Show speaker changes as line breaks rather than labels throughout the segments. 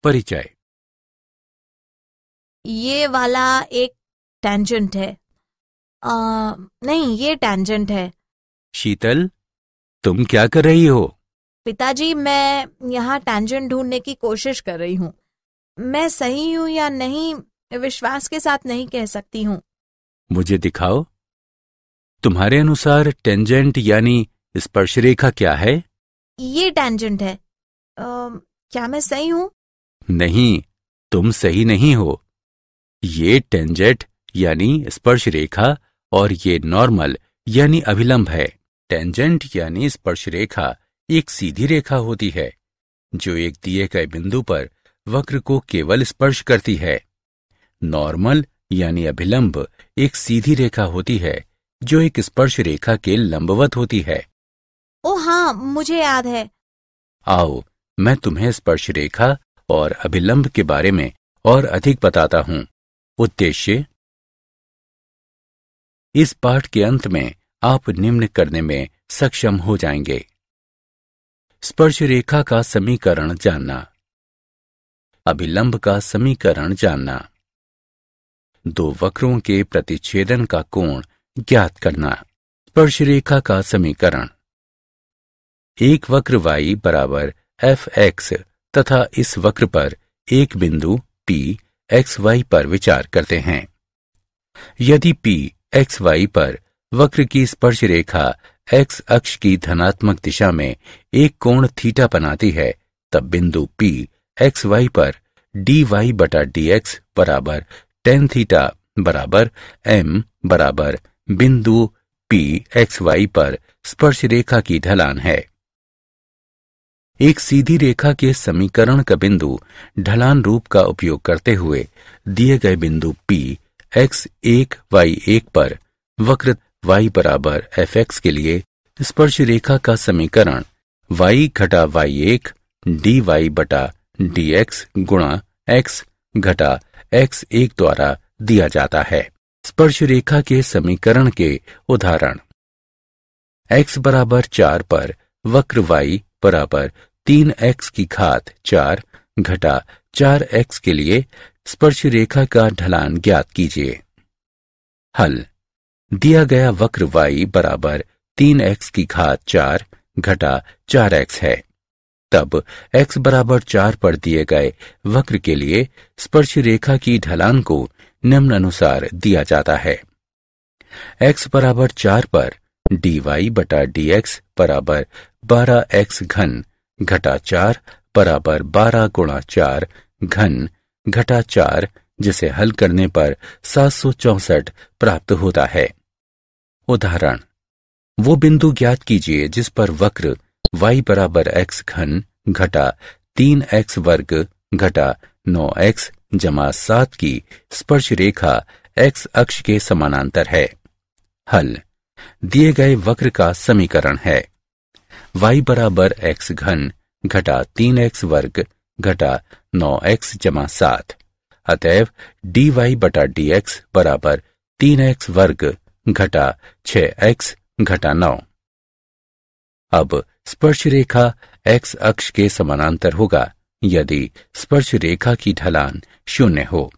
परिचय।
ये वाला एक टेंजेंट है। नहीं, ये टेंजेंट है।
शीतल, तुम क्या कर रही हो?
पिताजी, मैं यहाँ टेंजेंट ढूंढने की कोशिश कर रही हूँ। मैं सही हूँ या नहीं, विश्वास के साथ नहीं कह सकती हूँ।
मुझे दिखाओ। तुम्हारे अनुसार टेंजेंट यानी स्पर्शरेखा क्या है?
ये टेंजेंट है। क्या मैं सही हूँ?
नहीं, तुम सही नहीं हो। ये टेंजेंट यानी स्पर्शरेखा और ये नॉर्मल यानी अभिलंब है। टेंजेंट यानी स्पर्शरेखा एक सीधी रेखा होती है जो एक दिए गए बिंदु पर वक्र को केवल स्पर्श करती है। नॉर्मल यानी अभिलंब एक सीधी रेखा होती है जो एक स्पर्श रेखा के लंबवत होती है।
ओ हाँ, मुझे याद है।
आओ, मैं तुम्हें स्पर्श रेखा और अभिलंब के बारे में और अधिक बताता हूं। उद्देश्य। इस पाठ के अंत में आप निम्न करने में सक्षम हो जाएंगे। स्पर्श रेखा का समीकरण जानना, अभिलंब का समीकरण जानना, दो वक्रों के प्रतिच्छेदन का कोण ज्ञात करना। स्पर्श रेखा का समीकरण। एक वक्र y बराबर fx तथा इस वक्र पर एक बिंदु P xy पर विचार करते हैं। यदि P xy पर वक्र की स्पर्श रेखा x अक्ष की धनात्मक दिशा में एक कोण थीटा बनाती है, तब बिंदु P xy पर dy बटा dx बराबर tan थीटा बराबर m बराबर बिंदु P xy पर स्पर्श रेखा की ढलान है। एक सीधी रेखा के समीकरण का बिंदु ढलान रूप का उपयोग करते हुए दिए गए बिंदु P x1 y1 पर वक्र y बराबर fx के लिए स्पर्श रेखा का समीकरण y घटा y1 dy बटा dx गुणा x घटा x1 द्वारा दिया जाता है। स्पर्श रेखा के समीकरण के उदाहरण। x बराबर 4 पर वक्र y बराबर 3x की घात 4 घटा 4x के लिए स्पर्श रेखा का ढलान ज्ञात कीजिए। हल। दिया गया वक्र y बराबर 3x की घात 4 घटा 4x है। तब x बराबर 4 पर दिए गए वक्र के लिए स्पर्श रेखा की ढलान को निम्नानुसार दिया जाता है। x बराबर 4 पर dy बटा dx बराबर 12x घन घटा 4 बराबर 12 गुणा 4 घन घटा 4, जिसे हल करने पर 764 प्राप्त होता है। उदाहरण। वो बिंदु ज्ञात कीजिए जिस पर वक्र y बराबर x घन घटा 3x वर्ग घटा 9x जमा 7 की स्पर्श रेखा x अक्ष के समानांतर है। हल। दिए गए वक्र का समीकरण है y बराबर x घन घटा 3x वर्ग घटा 9x जमा 7। अतएव dy बटा dx बराबर 3x वर्ग घटा 6x घटा 9। अब स्पर्श रेखा x अक्ष के समानांतर होगा यदि स्पर्श रेखा की ढलान 0 हो।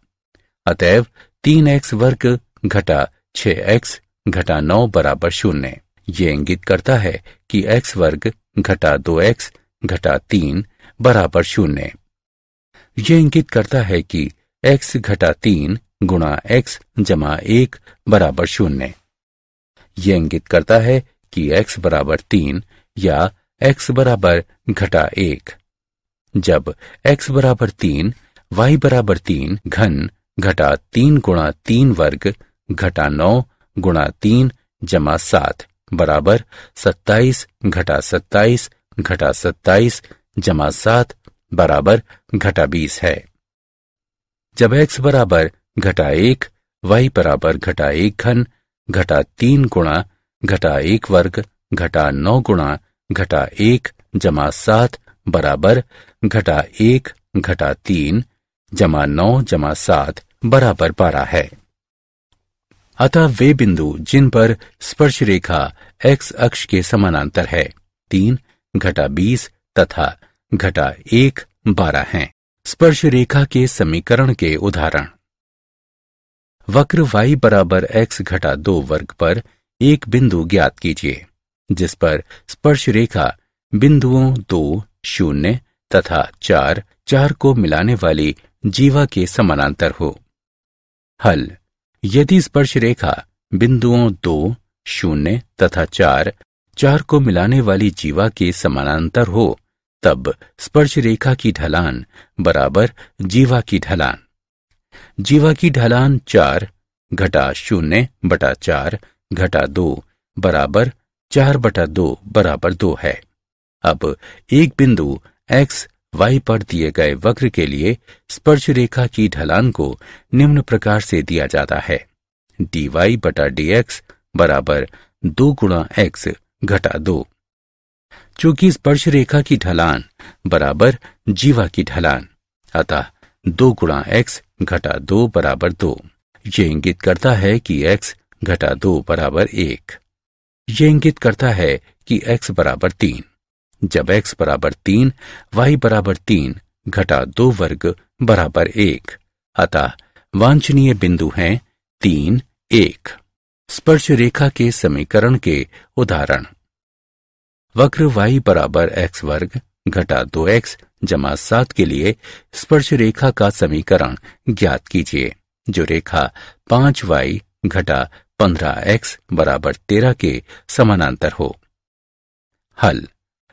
अतएव 3x वर्ग घटा 6x घटा 9 बराबर 0। ये इंगित करता है कि x वर्ग घटा 2x घटा 3 बराबर 0। ये इंगित करता है कि x घटा 3 गुणा x जमा 1 बराबर 0। ये इंगित करता है कि x बराबर 3 या x बराबर घटा 1। जब x बराबर 3 y बराबर 3 घन घटा 3 गुणा 3 वर्ग घटा 9 गुणा 3 जमा 7 बराबर 27 घटा 27 घटा 27 जमा 7 बराबर घटा 20 है। जब x बराबर घटा 1 y बराबर घटा 1 घन घटा 3 गुणा घटा 1 वर्ग घटा 9 गुणा घटा 1 जमा 7 बराबर घटा 1 घटा 3 जमा 9 जमा 7 बराबर 12 है। अतः वे बिंदु जिन पर स्पर्श रेखा x अक्ष के समानांतर है 3 घटा 20 तथा घटा 1 12 हैं। स्पर्श रेखा के समीकरण के उदाहरण। वक्र y बराबर x घटा 2 वर्ग पर एक बिंदु ज्ञात कीजिए जिस पर स्पर्श रेखा बिंदुओं 2, 0 तथा 4 को मिलाने वाली जीवा के समानांतर हो। हल। यदि स्पर्श रेखा बिंदुओं 2, 0 तथा 4 को मिलाने वाली जीवा के समानांतर हो तब स्पर्श रेखा की ढलान बराबर जीवा की ढलान। जीवा की ढलान 4 घटा 0 बटा 4 घटा 2 बराबर 4 बटा 2 बराबर 2 है। अब एक बिंदु x y पर दिए गए वक्र के लिए स्पर्श रेखा की ढलान को निम्न प्रकार से दिया जाता है: dy बटा dx बराबर 2 गुणा x घटा 2। चूंकि स्पर्श रेखा की ढलान बराबर जीवा की ढलान, अतः 2 गुणा x घटा 2 बराबर 2। ये इंगित करता है कि x घटा 2 बराबर 1। ये इंगित करता है कि x बराबर 3। जब x बराबर 3, y बराबर 3 घटा 2 वर्ग बराबर 1, अतः वांछनीय बिंदु हैं 3, 1। स्पर्श रेखा के समीकरण के उदाहरण। वक्र y बराबर x वर्ग घटा 2x जमा 7 के लिए स्पर्श रेखा का समीकरण ज्ञात कीजिए जो रेखा 5y घटा 15x बराबर 13 के समानांतर हो। हल।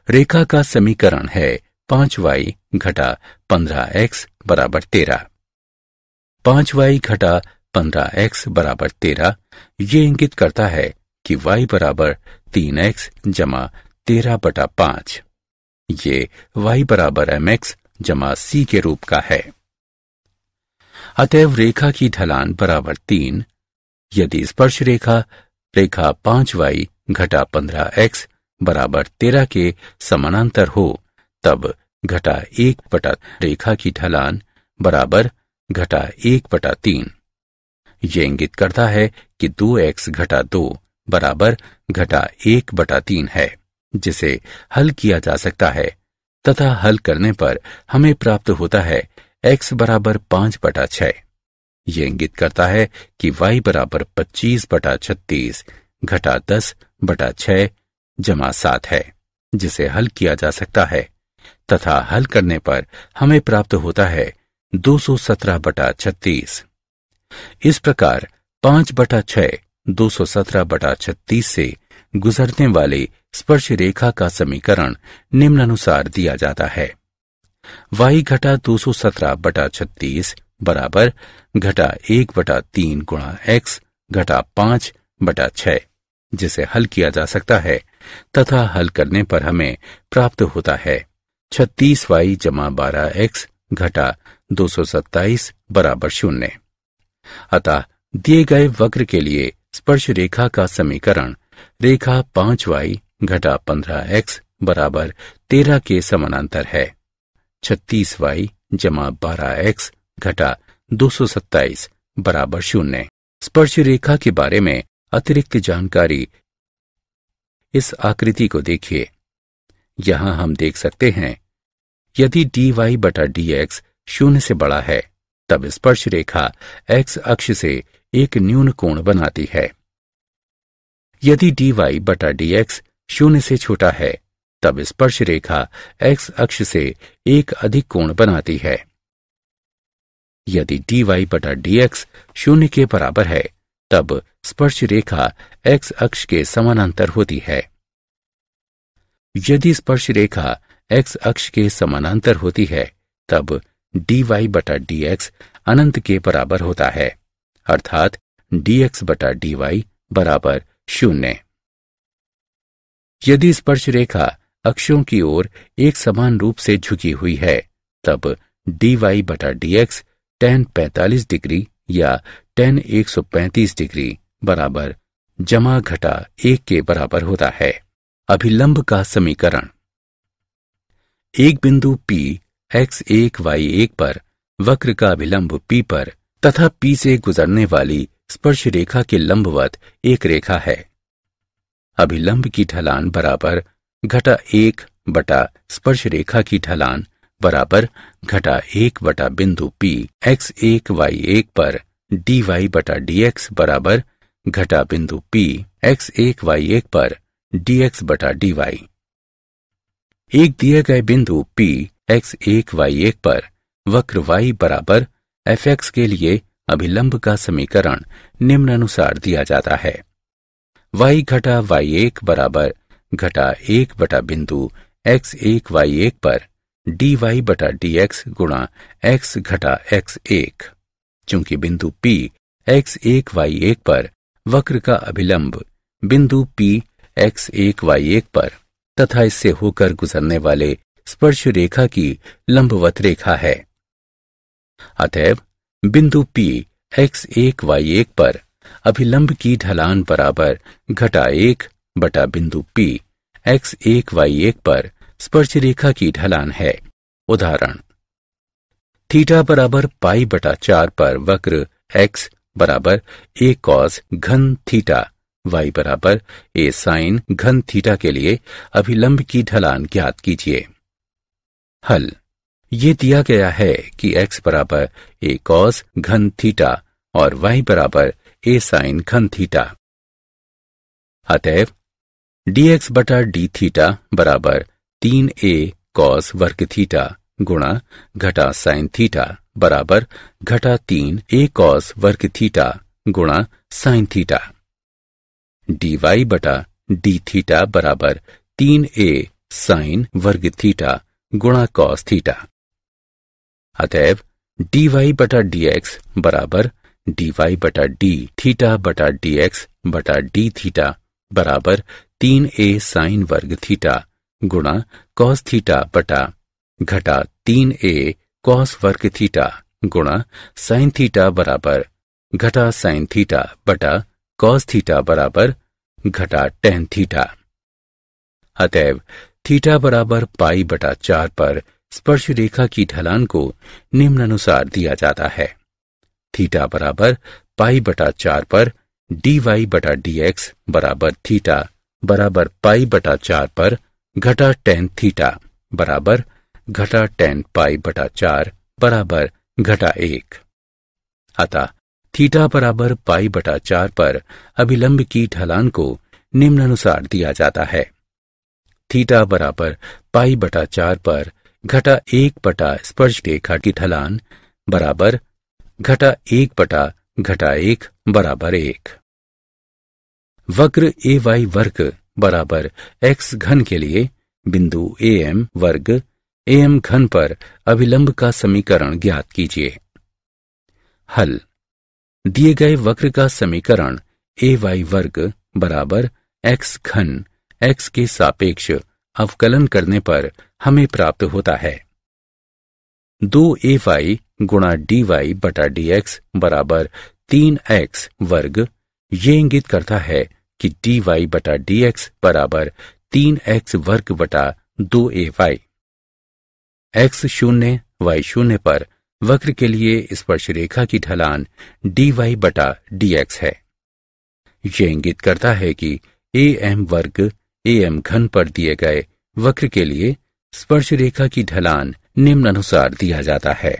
रेखा का समीकरण है 5y घटा 15x बराबर 13। 5y घटा 15x बराबर 13 ये इंगित करता है कि y बराबर 3x जमा 13 बटा 5। ये y बराबर mx जमा c के रूप का है। अतएव रेखा की ढलान बराबर 3। यदि स्पर्श रेखा 5y घटा 15x बराबर 13 के समानांतर हो तब घटा 1 बटा रेखा की ढलान बराबर घटा 1 बटा 3। ये इंगित करता है कि 2x घटा 2 बराबर घटा 1 बटा 3 है, जिसे हल किया जा सकता है तथा हल करने पर हमें प्राप्त होता है x बराबर 5 बटा 6। ये इंगित करता है कि y बराबर 25 बटा 36 घटा 10 बटा 6 जमा 7 है, जिसे हल किया जा सकता है तथा हल करने पर हमें प्राप्त होता है 217 बटा 36। इस प्रकार 5 बटा 6 217 बटा 36 से गुजरने वाले स्पर्श रेखा का समीकरण निम्नानुसार दिया जाता है: y घटा 217 बटा 36 बराबर घटा 1 बटा 3 गुणा x घटा 5 बटा 6, जिसे हल किया जा सकता है तथा हल करने पर हमें प्राप्त होता है 36y जमा 12x घटा 227 बराबर 0। अतः दिए गए वक्र के लिए स्पर्श रेखा का समीकरण रेखा 5y घटा 15x बराबर 13 के समानांतर है। 36y जमा 12x घटा 227 बराबर 0। स्पर्श रेखा के बारे में अतिरिक्त जानकारी इस आकृति को देखिए। यहां हम देख सकते हैं यदि dy बटा dx 0 से बड़ा है तब स्पर्श रेखा x अक्ष से एक न्यून कोण बनाती है। यदि dy बटा dx 0 से छोटा है तब स्पर्श रेखा x अक्ष से एक अधिक कोण बनाती है। यदि dy बटा dx 0 के बराबर है तब स्पर्श रेखा x अक्ष के समानांतर होती है। यदि स्पर्श रेखा x अक्ष के समानांतर होती है तब dy बटा dx अनंत के बराबर होता है, अर्थात dx बटा dy बराबर 0। यदि स्पर्श रेखा अक्षों की ओर एक समान रूप से झुकी हुई है तब dy बटा dx tan 45 डिग्री या tan 135 डिग्री बराबर जमा घटा 1 के बराबर होता है। अभिलंब का समीकरण। एक बिंदु P x1 y1 पर वक्र का अभिलंब P पर तथा P से गुजरने वाली स्पर्श रेखा के लंबवत एक रेखा है। अभिलंब की ढलान बराबर घटा 1 बटा स्पर्श रेखा की ढलान बराबर घटा 1 बटा बिंदु P x1 y1 पर dy बटा dx बराबर घटा बिंदु P x1 y1 पर dx बटा dy। एक दिए गए बिंदु P x1 y1 पर वक्र y बराबर fx के लिए अभिलंब का समीकरण निम्नानुसार दिया जाता है। y घटा y1 बराबर घटा 1 बटा बिंदु x1 y1 पर dy बटा dx गुणा x घटा x1। चूंकि बिंदु P x1 y1 पर वक्र का अभिलंब बिंदु P x1 y1 पर तथा इससे होकर गुजरने वाले स्पर्श रेखा की लंबवत रेखा है, अतएव बिंदु P x1 y1 पर अभिलंब की ढलान बराबर घटा 1 बटा बिंदु P x1 y1 पर स्पर्श रेखा की ढलान है। उदाहरण, थीटा बराबर पाई बटा 4 पर वक्र x बराबर a cos घन थीटा y बराबर a sin घन थीटा के लिए अभिलंब की ढलान ज्ञात कीजिए। हल, ये दिया गया है कि x बराबर a cos घन थीटा और y बराबर a sin घन थीटा। अतएव dx बटा d थीटा बराबर 3a cos वर्ग थीटा गुणा घटा sin थीटा बराबर घटा 3a cos वर्ग थीटा गुणा sin थीटा। dy बटा d थीटा बराबर 3a sin वर्ग थीटा गुणा cos थीटा। अतएव dy बटा dx बराबर dy बटा d थीटा बटा dx बटा d थीटा बराबर 3a sin वर्ग थीटा गुणा cos थीटा बटा घटा 3a cos वर्ग थीटा गुणा sin थीटा बराबर घटा sin थीटा बटा cos थीटा बराबर घटा tan थीटा। अतएव थीटा बराबर पाई बटा 4 पर स्पर्श रेखा की ढलान को निम्नानुसार दिया जाता है। थीटा बराबर पाई बटा 4 पर dy बटा dx बराबर थीटा बराबर पाई बटा 4 पर घटा tan थीटा बराबर घटा tan पाई बटा 4 बराबर घटा 1। अतः थीटा बराबर पाई बटा 4 पर अभिलंब की ढलान को निम्नानुसार दिया जाता है। थीटा बराबर पाई बटा 4 पर घटा 1 बटा स्पर्श रेखा की ढलान बराबर घटा 1 बटा घटा 1 बराबर 1। वक्र ay वर्ग बराबर x घन के लिए बिंदु am वर्ग am घन पर अभिलंब का समीकरण ज्ञात कीजिए। हल, दिए गए वक्र का समीकरण ay वर्ग बराबर x घन x के सापेक्ष अवकलन करने पर हमें प्राप्त होता है 2ay गुणा dy बटा dx बराबर 3x वर्ग। ये इंगित करता है कि dy बटा dx बराबर 3x वर्ग बटा 2ay। x शून्य y शून्य पर वक्र के लिए स्पर्श रेखा की ढलान dy बटा dx है। ये इंगित करता है कि am वर्ग am घन पर दिए गए वक्र के लिए स्पर्श रेखा की ढलान निम्नानुसार दिया जाता है।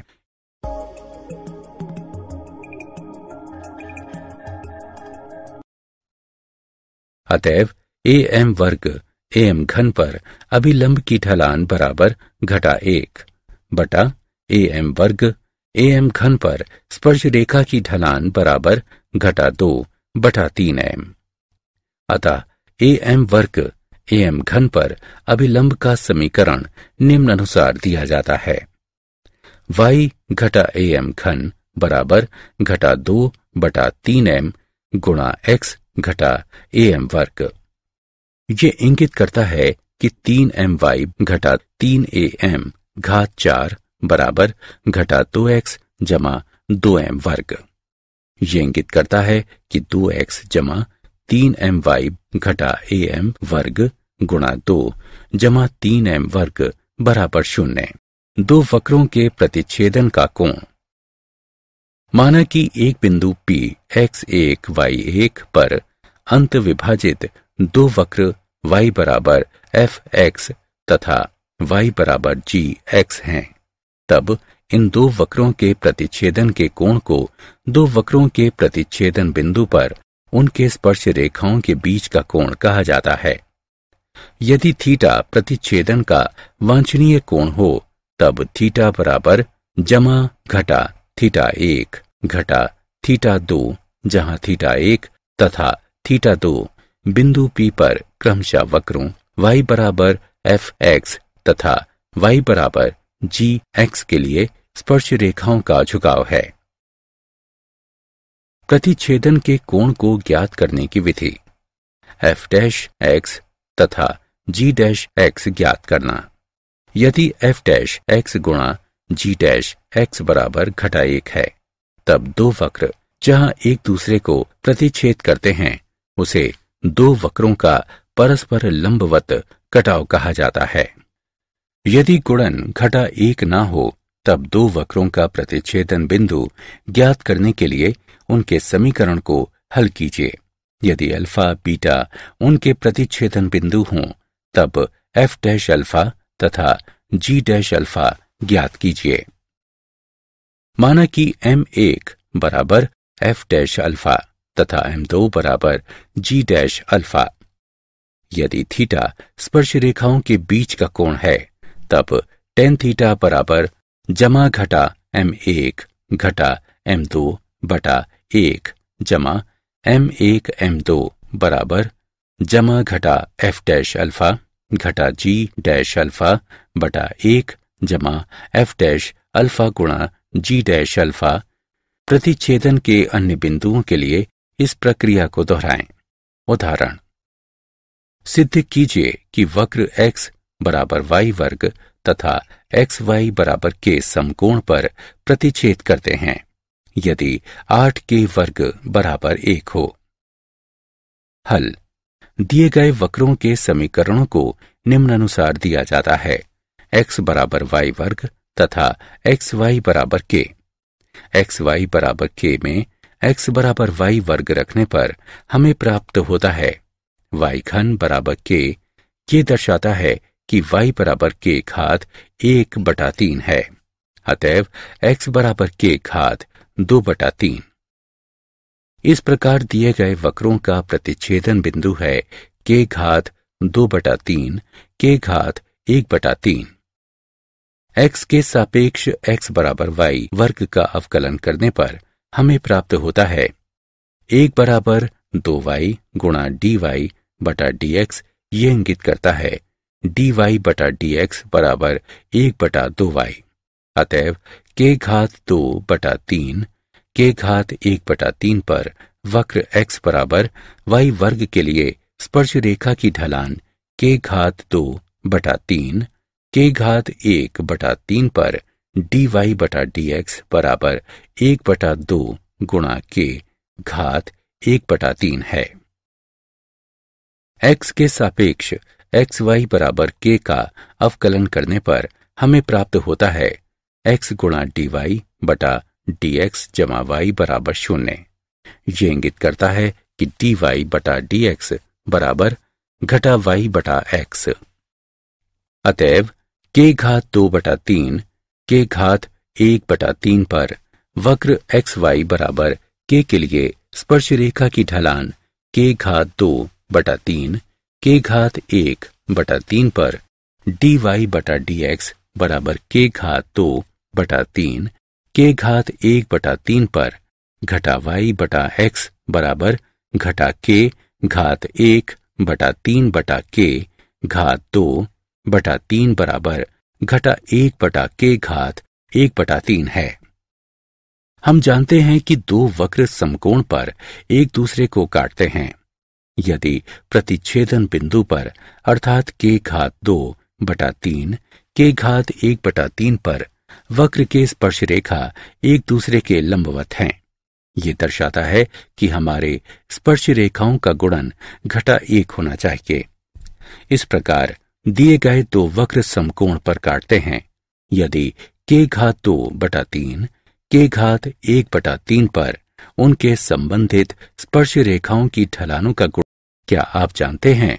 अतएव am वर्ग am घन पर अभिलंब की ढलान बराबर घटा 1 बटा am वर्ग am घन पर स्पर्श रेखा की ढलान बराबर घटा 2 बटा 3am। अतः am वर्ग am घन पर अभिलंब का समीकरण निम्नानुसार दिया जाता है y घटा am घन बराबर घटा 2 बटा 3m गुणा x घटा am वर्ग। ये इंगित करता है कि 3my घटा 3am घात 4 बराबर घटा 2x जमा 2m वर्ग। ये इंगित करता है कि 2x जमा 3my घटा am वर्ग गुणा 2 जमा 3m वर्ग बराबर 0। दो वक्रों के प्रतिच्छेदन का कोण। माना कि एक बिंदु P x1 y1 पर अंत विभाजित दो वक्र y बराबर fx तथा y बराबर जी एक्स हैं, तब इन दो वक्रों के प्रतिच्छेदन के कोण को दो वक्रों के प्रतिच्छेदन बिंदु पर उनके स्पर्श रेखाओं के बीच का कोण कहा जाता है। यदि थीटा प्रतिच्छेदन का वांछनीय कोण हो तब थीटा बराबर जमा घटा थीटा 1 घटा थीटा 2, जहां थीटा 1 तथा थीटा 2 बिंदु P पर क्रमशः वक्रों y बराबर एफ एक्स तथा y बराबर जी एक्स के लिए स्पर्श रेखाओं का झुकाव है। प्रतिच्छेदन के कोण को ज्ञात करने की विधि। एफ डैश एक्स तथा जी डैश एक्स ज्ञात करना। यदि एफ डैश एक्स गुणा जी डैश एक्स बराबर घटा 1 है, तब दो वक्र जहां एक दूसरे को प्रतिच्छेद करते हैं उसे दो वक्रों का परस्पर लंबवत कटाव कहा जाता है। यदि गुणन घटा 1 ना हो तब दो वक्रों का प्रतिच्छेदन बिंदु ज्ञात करने के लिए उनके समीकरण को हल कीजिए। यदि अल्फा बीटा उनके प्रतिच्छेदन बिंदु हों तब एफ डैश अल्फा तथा जी डैश अल्फा ज्ञात कीजिए। माना कि M1 बराबर एफ डैश अल्फा तथा M2 बराबर जी डैश अल्फा। यदि थीटा स्पर्श रेखाओं के बीच का कोण है तब tan थीटा बराबर जमा घटा M1 घटा M2 बटा 1 जमा M1 M2 बराबर जमा घटा एफ डैश अल्फा घटा जी डैश अल्फा बटा 1 जमा एफ डैश अल्फा गुणा जी डैश अल्फा। प्रतिच्छेदन के अन्य बिंदुओं के लिए इस प्रक्रिया को दोहराएं। उदाहरण, सिद्ध कीजिए कि वक्र x बराबर y वर्ग तथा एक्स वाई बराबर के समकोण पर प्रतिच्छेद करते हैं यदि 8 के वर्ग बराबर 1 हो। हल। दिए गए वक्रों के समीकरणों को निम्नानुसार दिया जाता है। x बराबर y वर्ग तथा एक्स वाई बराबर के। एक्स वाई बराबर के में x बराबर y वर्ग रखने पर हमें प्राप्त होता है y घन बराबर के। ये दर्शाता है कि y बराबर के घात 1/3 है। अतएव x बराबर के घात 2/3। इस प्रकार दिए गए वक्रों का प्रतिच्छेदन बिंदु है के घात 2/3 के घात 1/3। x के सापेक्ष x बराबर y वर्ग का अवकलन करने पर हमें प्राप्त होता है 1 बराबर 2y गुणा dy बटा dx। ये इंगित करता है dy बटा dx बराबर 1/2y। अतएव के घात 2/3 के घात 1/3 पर वक्र x बराबर y वर्ग के लिए स्पर्श रेखा की ढलान के घात 2/3 के घात 1/3 पर dy बटा dx बराबर 1/2 गुणा के घात 1/3 है। x के सापेक्ष एक्स वाई बराबर के का अवकलन करने पर हमें प्राप्त होता है x गुणा dy बटा dx जमा y बराबर 0। ये इंगित करता है कि dy बटा dx बराबर घटा y बटा x। अतएव के घात 2/3 के घात 1/3 पर वक्र एक्स वाई बराबर के लिए स्पर्श रेखा की ढलान के घात 2/3 के घात 1/3 पर dy बटा dx बराबर के घात 2/3 के घात 1/3 पर घटा y बटा x बराबर घटा के घात 1/3 बटा के घात 2/3 बराबर घटा 1 बटा के घात 1/3 है। हम जानते हैं कि दो वक्र समकोण पर एक दूसरे को काटते हैं। यदि प्रतिच्छेदन बिंदु पर अर्थात के घात 2/3 के घात 1/3 पर वक्र के स्पर्श रेखा एक दूसरे के लंबवत हैं, ये दर्शाता है कि हमारे स्पर्श रेखाओं का गुणन घटा 1 होना चाहिए। इस प्रकार दिए गए दो वक्र समकोण पर काटते हैं। यदि के घात 2/3 के घात 1/3 पर उनके संबंधित स्पर्श रेखाओं की ढलानों का गुण क्या आप जानते हैं?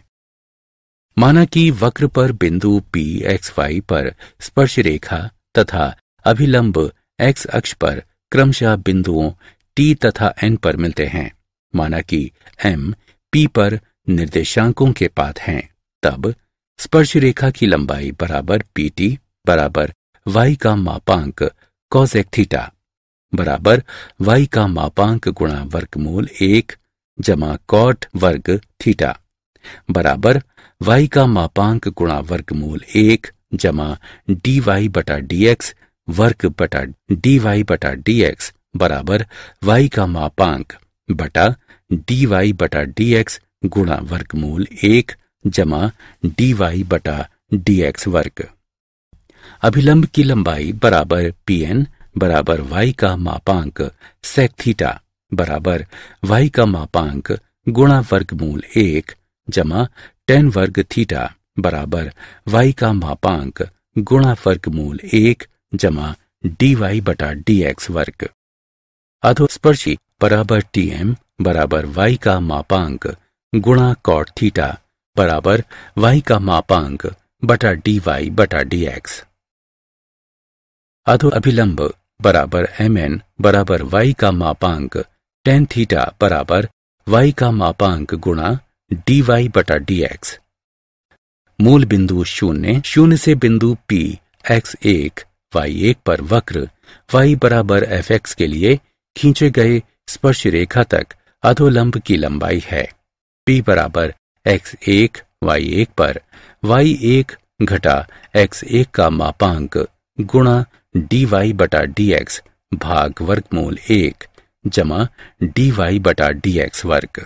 माना कि वक्र पर बिंदु P XY पर स्पर्श रेखा तथा अभिलंब X अक्ष पर क्रमशः बिंदुओं T तथा N पर मिलते हैं। माना कि M P पर निर्देशांकों के पाथ हैं। तब स्पर्श रेखा की लंबाई बराबर PT बराबर y का मापांक cosec थीटा बराबर y का मापांक गुणा वर्गमूल 1 जमा cot वर्ग थीटा बराबर y का मापांक गुणा वर्गमूल 1 जमा dy बटा dx वर्ग बटा dy बटा dx बराबर y का मापांक बटा dy बटा dx गुणा वर्गमूल 1 जमा dy बटा dx वर्ग। अभिलंब की लंबाई बराबर pn बराबर y का मापांक sec थीटा बराबर y का मापांक गुणा वर्गमूल 1 जमा tan वर्ग थीटा बराबर y का मापांक गुणा वर्गमूल 1 जमा dy बटा dx वर्ग। अधोस्पर्शी बराबर tm बराबर y का मापांक गुणा cot थीटा बराबर y का मापांक बटा dy बटा dx। अधो अभिलंब बराबर mn बराबर y का मापांक tan थीटा बराबर y का मापांक गुणा dy बटा dx। मूल बिंदु 0 से बिंदु P x1 y1 पर वक्र y बराबर fx के लिए खींचे गए स्पर्श रेखा तक अधोलंब की लंबाई है। P बराबर x1 y1 पर y1 घटा x1 का मापांक गुणा dy बटा dx भाग वर्गमूल 1 जमा dy बटा dx वर्ग।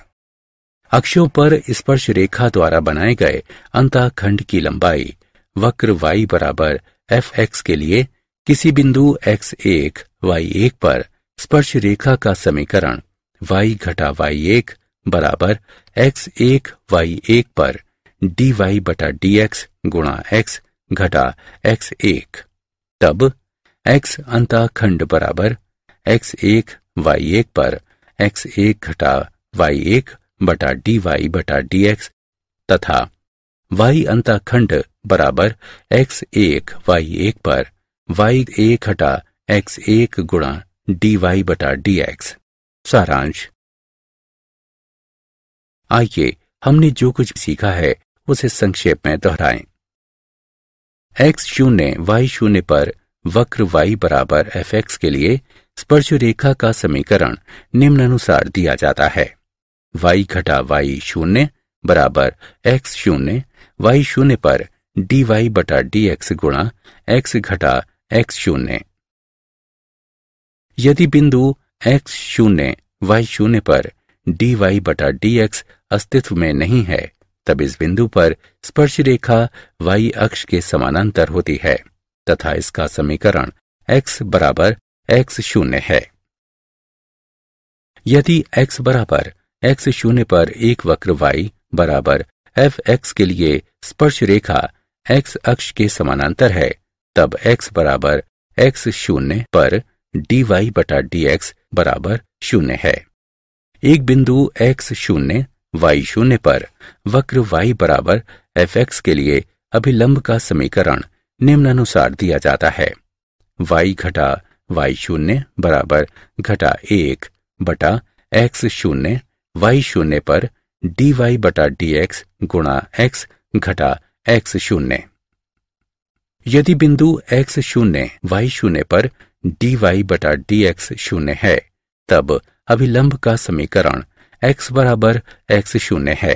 अक्षों पर स्पर्श रेखा द्वारा बनाए गए अंतःखंड की लंबाई वक्र y बराबर fx के लिए किसी बिंदु x1 y1 पर स्पर्श रेखा का समीकरण y घटा y1 बराबर x1 y1 पर dy बटा dx गुणा x घटा x1। तब x अंतःखंड बराबर x1 y1 पर x1 घटा y1 बटा dy बटा dx तथा y अंतःखंड बराबर x1 y1 पर y1 घटा x1 गुणा dy बटा dx। सारांश। आइए हमने जो कुछ सीखा है उसे संक्षेप में दोहराएं। x0 y0 पर वक्र y बराबर fx के लिए स्पर्श रेखा का समीकरण निम्नानुसार दिया जाता है। y घटा y0 बराबर x0 y0 पर dy बटा dx गुणा x घटा x0। यदि बिंदु x0 y0 पर dy बटा dx अस्तित्व में नहीं है तब इस बिंदु पर स्पर्श रेखा y अक्ष के समानांतर होती है तथा इसका समीकरण x बराबर x0 है। यदि x बराबर x0 पर एक वक्र y बराबर fx के लिए स्पर्श रेखा x अक्ष के समानांतर है तब x बराबर x0 पर dy बटा dx बराबर 0 है। एक बिंदु x0 y0 पर वक्र y बराबर fx के लिए अभिलंब का समीकरण निम्नानुसार दिया जाता है। y घटा y0 बराबर घटा 1 बटा x0 y0 पर dy बटा dx गुणा x घटा x0। यदि बिंदु x0 y0 पर dy बटा dx 0 है तब अभिलंब का समीकरण x बराबर x0 है।